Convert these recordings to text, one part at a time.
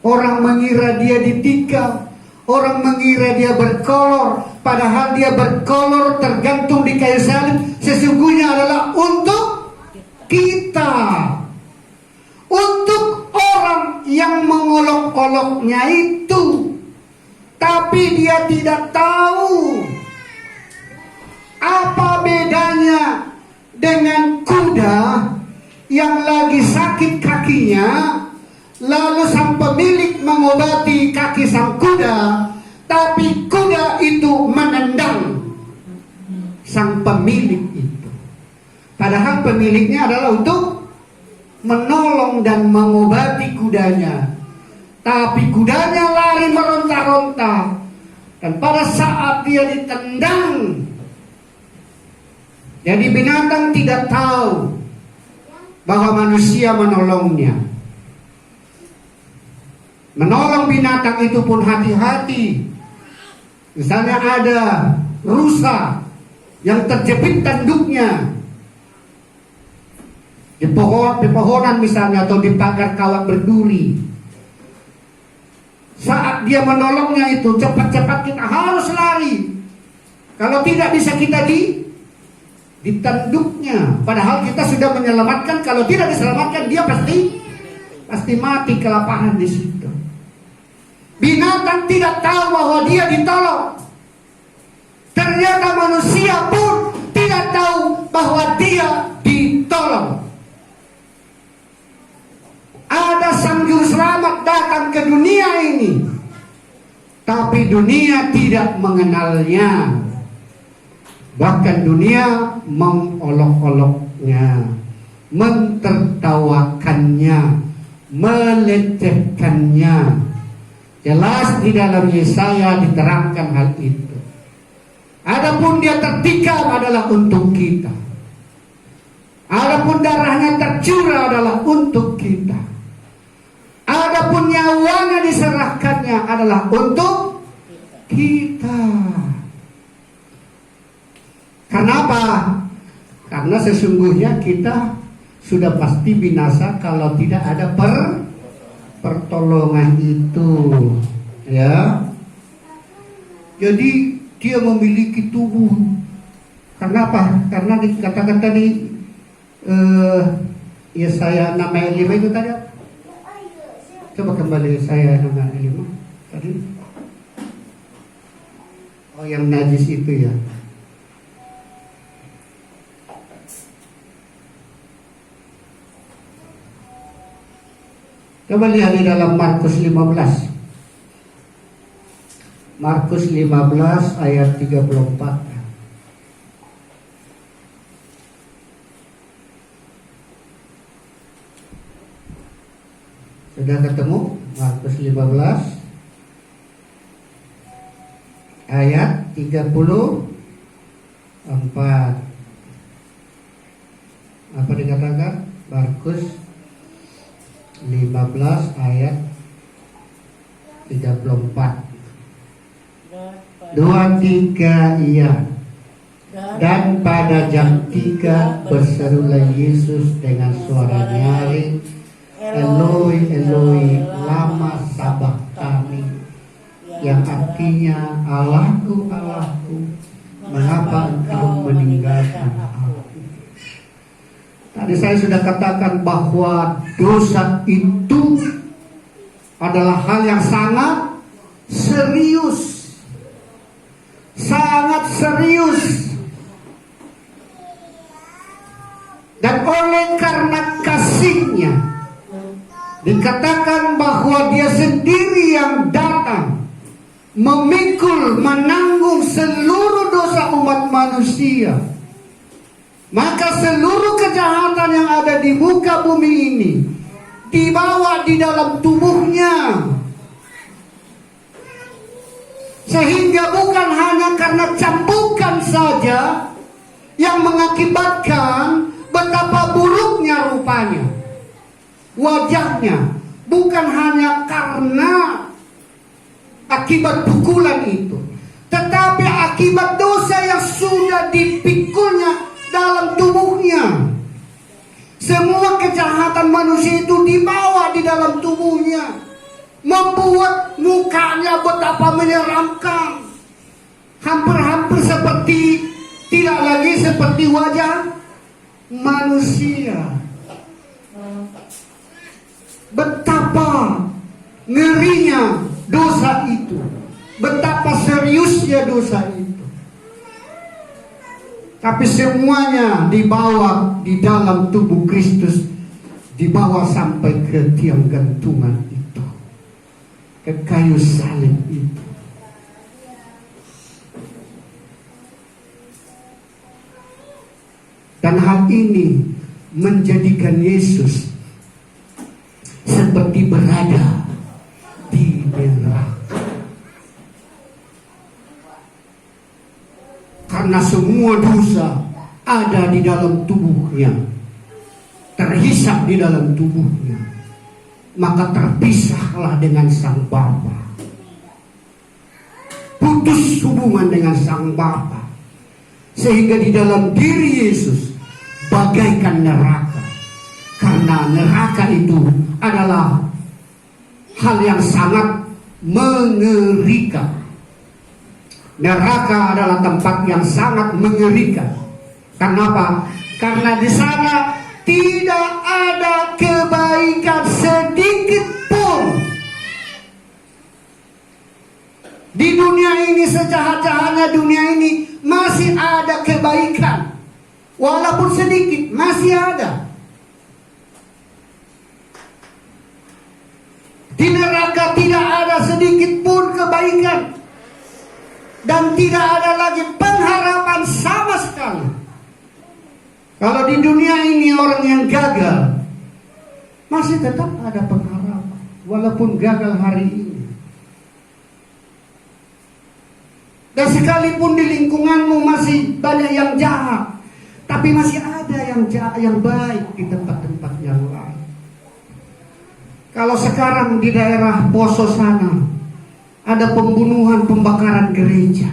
Orang mengira dia ditikam, orang mengira dia berkolor, padahal dia berkolor tergantung di kayu salib sesungguhnya adalah untuk kita, untuk orang yang mengolok-oloknya itu. Tapi dia tidak tahu apa bedanya dengan kuda yang lagi sakit kakinya, lalu sang pemilik mengobati kaki sang kuda, tapi kuda itu menendang sang pemilik itu. Padahal pemiliknya adalah untuk menolong dan mengobati kudanya. Tapi kudanya lari meronta-ronta. Dan pada saat dia ditendang, jadi binatang tidak tahu bahwa manusia menolongnya. Menolong binatang itu pun hati-hati. Misalnya ada rusa yang terjepit tanduknya di pepohonan misalnya, atau di pagar kawat berduri. Saat dia menolongnya itu, cepat-cepat kita harus lari. Kalau tidak bisa kita di tanduknya. Padahal kita sudah menyelamatkan. Kalau tidak diselamatkan, dia pasti mati kelaparan di situ. Binatang tidak tahu bahwa dia ditolong. Ternyata manusia pun tidak tahu bahwa dia ditolong. Ada sang juru selamat datang ke dunia ini, tapi dunia tidak mengenalnya. Bahkan dunia mengolok-oloknya, mentertawakannya, melecehkannya. Jelas di dalam Yesaya diterangkan hal itu. Adapun dia tertikam adalah untuk kita. Adapun darahnya tercurah adalah untuk kita. Adapun nyawanya diserahkannya adalah untuk kita. Kenapa? Karena sesungguhnya kita sudah pasti binasa kalau tidak ada pertolongan itu, ya. Jadi dia memiliki tubuh. Kenapa? Karena dikatakan tadi Yesaya 6 ayat 5 itu tadi. Coba kembali saya 6 ayat 5 tadi. Oh, yang najis itu ya. Coba lihat di dalam Markus 15. Markus 15 ayat 34. Sudah ketemu? Markus 15 ayat 34. Apa dikatakan? Markus 15 ayat 34. 2-3 iya. Dan pada jam 3 berserulah Yesus dengan suara nyaring, Eloi, Eloi, lama sabachthani, yang artinya Allahku, Allahku, mengapa engkau meninggalkan aku? Tadi saya sudah katakan bahwa dosa itu adalah hal yang sangat serius. Sangat serius. Dan oleh karena kasihnya, dikatakan bahwa dia sendiri yang datang memikul, menanggung seluruh dosa umat manusia. Maka seluruh kejahatan yang ada di muka bumi ini dibawa di dalam tubuhnya. Sehingga bukan hanya karena cambukan saja yang mengakibatkan betapa buruknya rupanya, wajahnya, bukan hanya karena akibat pukulan itu, tetapi akibat dosa yang sudah dipikulnya dalam tubuhnya. Semua kejahatan manusia itu dibawa di dalam tubuhnya. Mau mukanya betapa menyeramkan. Hampir-hampir seperti, tidak lagi seperti wajah manusia. Betapa ngerinya dosa itu, betapa seriusnya dosa itu. Tapi semuanya dibawa di dalam tubuh Kristus, dibawa sampai ke tiang gantungan itu, ke kayu salib itu. Dan hal ini menjadikan Yesus seperti berada di neraka. Karena semua dosa ada di dalam tubuhnya, terhisap di dalam tubuhnya, maka terpisahlah dengan Sang Bapa. Putus hubungan dengan Sang Bapa, sehingga di dalam diri Yesus bagaikan neraka. Karena neraka itu adalah hal yang sangat mengerikan. Neraka adalah tempat yang sangat mengerikan. Kenapa? Karena di sana tidak ada kebaikan sedikit pun. Di dunia ini, sejahat-jahatnya dunia ini, masih ada kebaikan. Walaupun sedikit, masih ada. Di neraka tidak ada sedikit pun kebaikan. Dan tidak ada lagi pengharapan sama sekali. Kalau di dunia ini orang yang gagal, masih tetap ada pengharapan, walaupun gagal hari ini. Dan sekalipun di lingkunganmu masih banyak yang jahat, tapi masih ada yang baik di tempat-tempat yang lain. Kalau sekarang di daerah Poso sana ada pembunuhan, pembakaran gereja,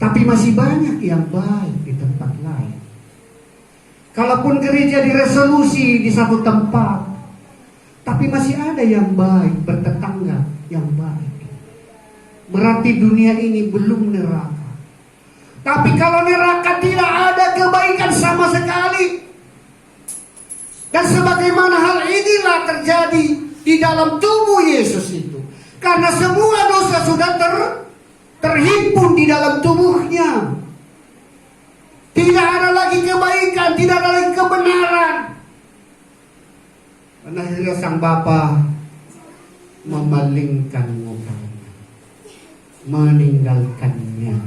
tapi masih banyak yang baik di tempat lain. Kalaupun gereja diresolusi di satu tempat, tapi masih ada yang baik, bertetangga yang baik. Berarti dunia ini belum neraka. Tapi kalau neraka tidak ada kebaikan sama sekali. Dan sebagaimana hal inilah terjadi di dalam tubuh Yesus itu. Karena semua dosa sudah terhimpun di dalam tubuhnya. Tidak ada lagi kebaikan, tidak ada lagi kebenaran. Dan akhirnya Sang Bapa memalingkan mukanya, meninggalkannya.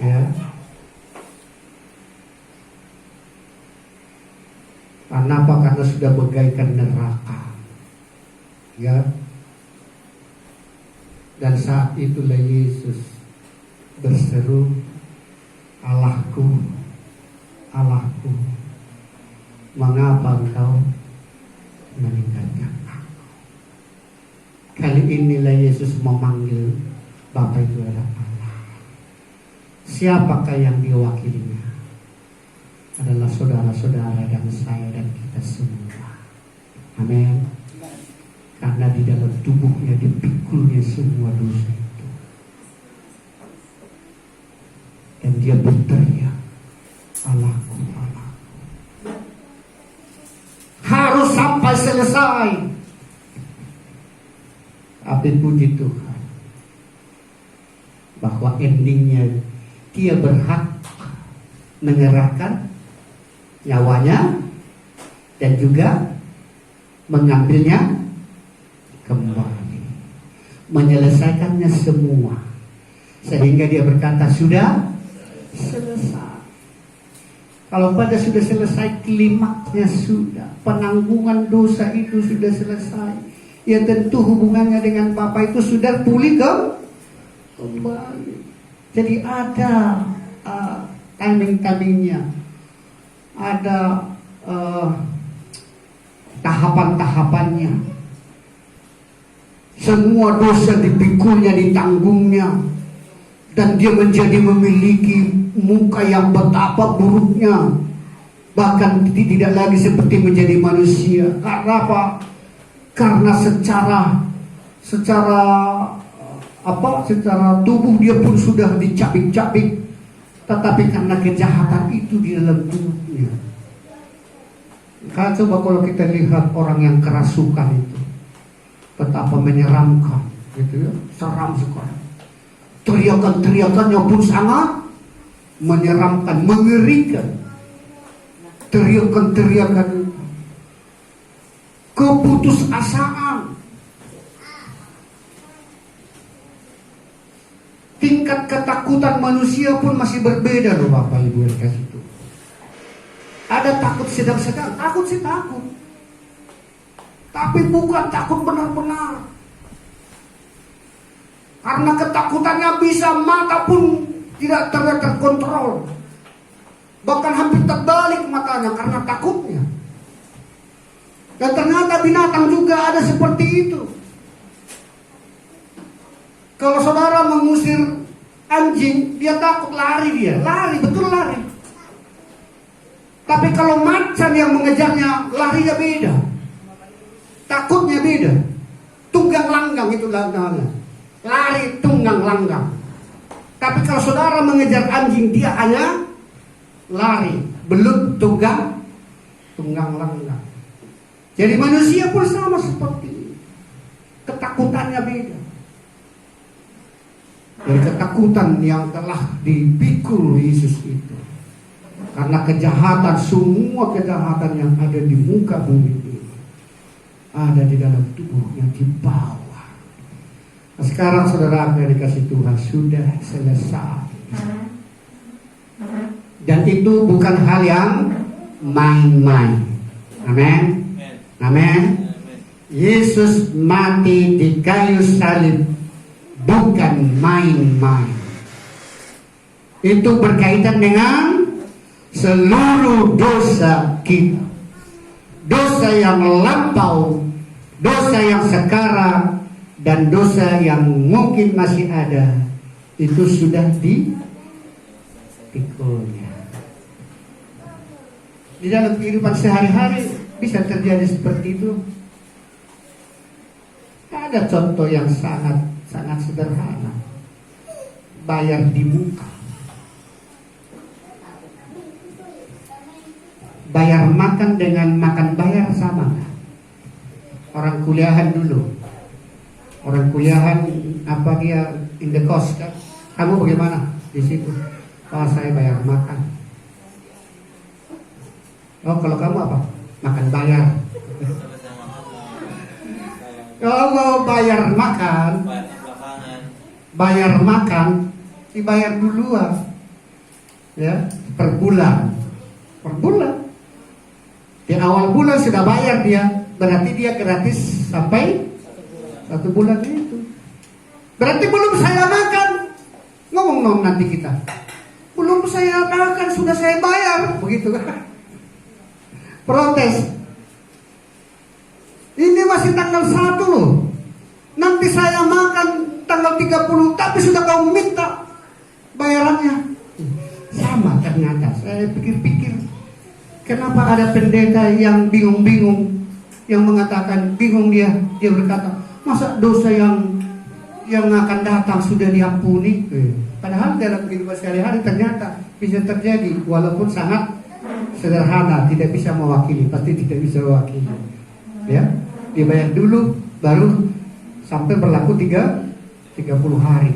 Ya. Kenapa? Karena sudah bagaikan neraka. Ya. Dan saat itulah Yesus berseru, Allahku, Allahku, mengapa engkau meninggalkan aku? Kali inilah Yesus memanggil Bapa itu adalah Allah. Siapakah yang diwakilinya? Adalah saudara-saudara dan saya dan kita semua. Amin. Karena di dalam tubuhnya dipikulnya semua dosa itu. Dan dia berteriak, Allahku, Allahku. Harus sampai selesai. Tapi puji Tuhan, bahwa endingnya dia berhak menyerahkan nyawanya dan juga mengambilnya kembali, menyelesaikannya semua, sehingga dia berkata sudah selesai. Kalau pada sudah selesai, klimaksnya sudah, penanggungan dosa itu sudah selesai, ya tentu hubungannya dengan Bapa itu sudah pulih kembali. Jadi ada timing-timingnya, ada tahapan-tahapannya. Semua dosa dipikulnya, ditanggungnya, dan dia menjadi memiliki muka yang betapa buruknya, bahkan tidak lagi seperti menjadi manusia. Karena apa? Karena secara secara secara tubuh dia pun sudah dicabik-cabik, tetapi karena kejahatan itu di dalam tubuhnya. Coba kalau kita lihat orang yang kerasukan itu, betapa menyeramkan, gitu ya, seram sekali. Teriakan-teriakannya pun sangat menyeramkan, mengerikan. Teriakan-teriakan itu, keputusasaan, tingkat ketakutan manusia pun masih berbeda loh Bapak Ibu yang kasih itu. Ada takut sedang-sedang, takut sih takut, tapi bukan takut benar-benar. Karena ketakutannya bisa mata pun tidak terkontrol, bahkan hampir terbalik matanya karena takutnya. Dan ternyata binatang juga ada seperti itu. Kalau saudara mengusir anjing, dia takut, lari, betul lari. Tapi kalau macan yang mengejarnya, larinya beda, takutnya beda. Tunggang langgang itu namanya, lari tunggang langgang. Tapi kalau saudara mengejar anjing, dia hanya lari, belum tunggang langgang. Jadi manusia pun sama seperti ini, ketakutannya beda. Dari ketakutan yang telah dipikul Yesus itu, karena kejahatan, semua kejahatan yang ada di muka bumi ini ada di dalam tubuhnya, di bawah. Nah, sekarang saudara yang dikasih Tuhan, sudah selesai. Dan itu bukan hal yang main-main. Amin. Amin. Yesus mati di kayu salib bukan main-main. Itu berkaitan dengan seluruh dosa kita. Dosa yang lampau, dosa yang sekarang, dan dosa yang mungkin masih ada. Itu sudah dipikulnya. Di dalam kehidupan sehari-hari bisa terjadi seperti itu. Ada contoh yang sangat sederhana. Bayar di muka. Bayar makan dengan makan bayar sama nggak? Orang kuliahan dulu, orang kuliahan dia in the cost kan? Kamu bagaimana di situ? Oh, saya bayar makan. Oh, kalau kamu apa? Makan bayar. Kalau bayar makan, dibayar duluan, ya, per bulan. Di awal bulan sudah bayar dia, berarti dia gratis sampai 1 bulan itu. Berarti belum saya makan, ngomong nanti kita, belum saya makan sudah saya bayar, begitu kan? Protes. Ini masih tanggal 1 loh, nanti saya makan tanggal 30, tapi sudah kau minta bayarannya. Sama ternyata, saya pikir-pikir. Kenapa ada pendeta yang bingung-bingung, yang mengatakan bingung dia berkata, masa dosa yang akan datang sudah diampuni? Padahal dalam kehidupan sehari-hari ternyata bisa terjadi, walaupun sangat sederhana, tidak bisa mewakili, pasti tidak bisa mewakili. Ya, dibayar dulu, baru sampai berlaku 30 hari.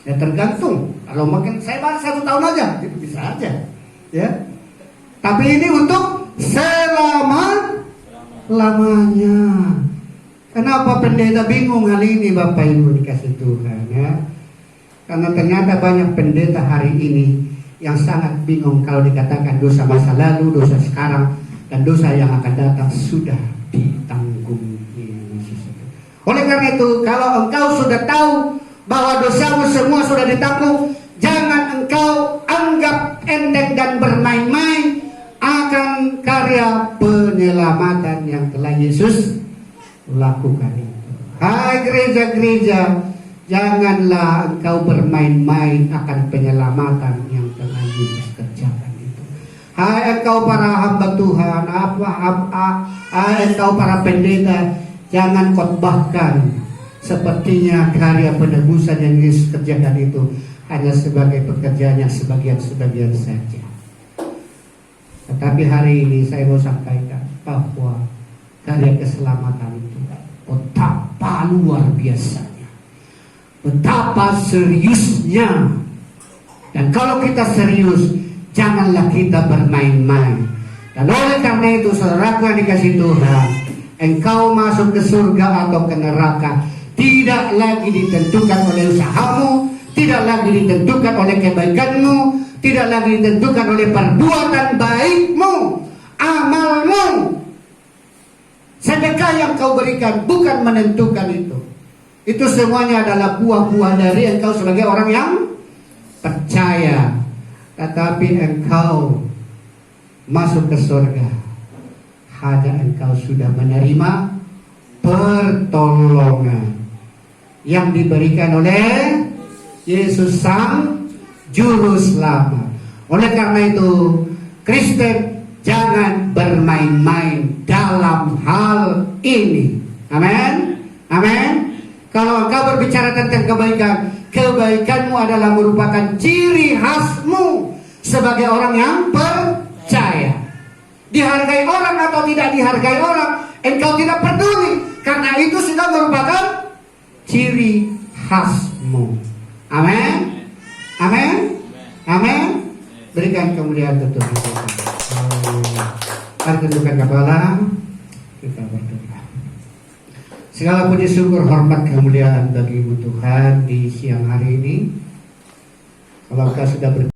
Ya tergantung. Kalau makin saya bahas 1 tahun aja, itu bisa aja. Ya. Tapi ini untuk lamanya. Kenapa pendeta bingung hal ini, Bapak Ibu dikasih Tuhan, ya? Karena ternyata banyak pendeta hari ini yang sangat bingung kalau dikatakan dosa masa lalu, dosa sekarang, dan dosa yang akan datang sudah ditanggung Yesus. Oleh karena itu, kalau engkau sudah tahu bahwa dosamu semua sudah ditanggung, jangan engkau anggap enteng dan bermain-main akan karya penyelamatan yang telah Yesus lakukan itu. Hai gereja-gereja, janganlah engkau bermain-main akan penyelamatan yang telah Yesus kerjakan itu. Hai engkau para hamba Tuhan, hai engkau para pendeta, jangan khotbahkan Sepertinya karya penebusan yang Yesus kerjakan itu hanya sebagai pekerjaan yang sebagian-sebagian saja. Tetapi hari ini saya mau sampaikan bahwa karya keselamatan itu betapa luar biasanya, betapa seriusnya. Dan kalau kita serius, janganlah kita bermain-main. Dan oleh karena itu, saudaraku yang dikasih Tuhan, engkau masuk ke surga atau ke neraka tidak lagi ditentukan oleh usahamu, tidak lagi ditentukan oleh kebaikanmu, tidak lagi ditentukan oleh perbuatan baikmu, amalmu. Sedekah yang kau berikan bukan menentukan itu. Itu semuanya adalah buah-buah dari engkau sebagai orang yang percaya. Tetapi engkau masuk ke surga hanya engkau sudah menerima pertolongan yang diberikan oleh Yesus Sang Juru Selamat. Oleh karena itu, Kristen jangan bermain-main dalam hal ini. Amin. Amin. Kalau engkau berbicara tentang kebaikan, kebaikanmu adalah merupakan ciri khasmu sebagai orang yang percaya. Dihargai orang atau tidak dihargai orang, engkau tidak peduli, karena itu sudah merupakan ciri khasmu. Amin. Amin. Amin. Berikan kemuliaan untuk Tuhan. Mari tundukkan kepala, kita berdoa. Segala puji syukur, hormat, kemuliaan bagi Tuhan di siang hari ini. Kalau engkau sudah